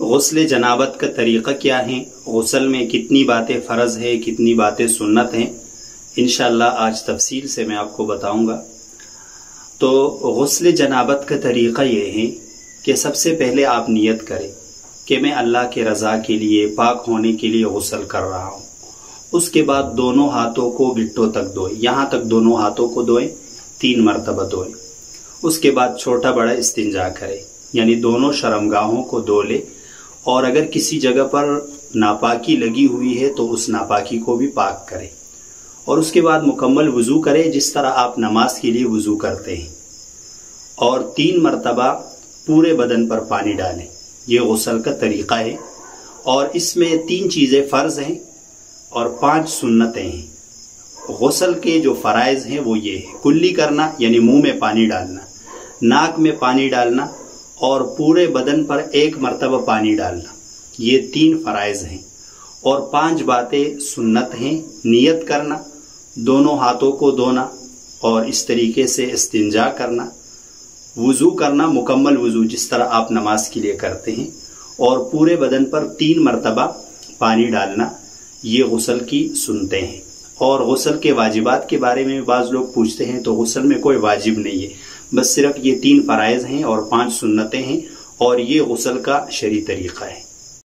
غسل جنابت کا طریقہ کیا ہے، غسل میں کتنی باتیں فرض ہے، کتنی باتیں سنت ہیں، انشاءاللہ آج تفصیل سے میں آپ کو بتاؤں گا۔ تو غسل جنابت کا طریقہ یہ ہے کہ سب سے پہلے آپ نیت کریں کہ میں اللہ کے رضا کے لیے، پاک ہونے کے لیے غسل کر رہا ہوں۔ اس کے بعد دونوں ہاتھوں کو گٹوں تک دھوئیں، یہاں تک دونوں ہاتھوں کو دھوئیں، 3 مرتبہ دھوئیں۔ اس کے بعد چھوٹا بڑا استنجا کریں، یعنی دونوں شرمگاہوں کو دھو لیں، اور اگر کسی جگہ پر ناپاکی لگی ہوئی ہے تو اس ناپاکی کو بھی پاک کریں، اور اس کے بعد مکمل وضو کریں جس طرح آپ نماز کے لیے وضو کرتے ہیں، اور 3 مرتبہ پورے بدن پر پانی ڈالیں۔ یہ غسل کا طریقہ ہے، اور اس میں 3 چیزیں فرض ہیں اور 5 سنتیں ہیں۔ غسل کے جو فرائض ہیں وہ یہ ہے: کلی کرنا یعنی منہ میں پانی ڈالنا، ناک میں پانی ڈالنا، اور پورے بدن پر 1 مرتبہ پانی ڈالنا۔ یہ 3 فرائض ہیں، اور 5 باتیں سنت ہیں: نیت کرنا، دونوں ہاتھوں کو دھونا، اور اس طریقے سے استنجا کرنا، وضو کرنا، مکمل وضو جس طرح آپ نماز کے لیے کرتے ہیں، اور پورے بدن پر 3 مرتبہ پانی ڈالنا۔ یہ غسل کی سنتیں ہیں۔ اور غسل کے واجبات کے بارے میں بعض لوگ پوچھتے ہیں، تو غسل میں کوئی واجب نہیں ہے، بس صرف یہ 3 فرائض ہیں اور 5 سنتیں ہیں، اور یہ غسل کا شرعی طریقہ ہے۔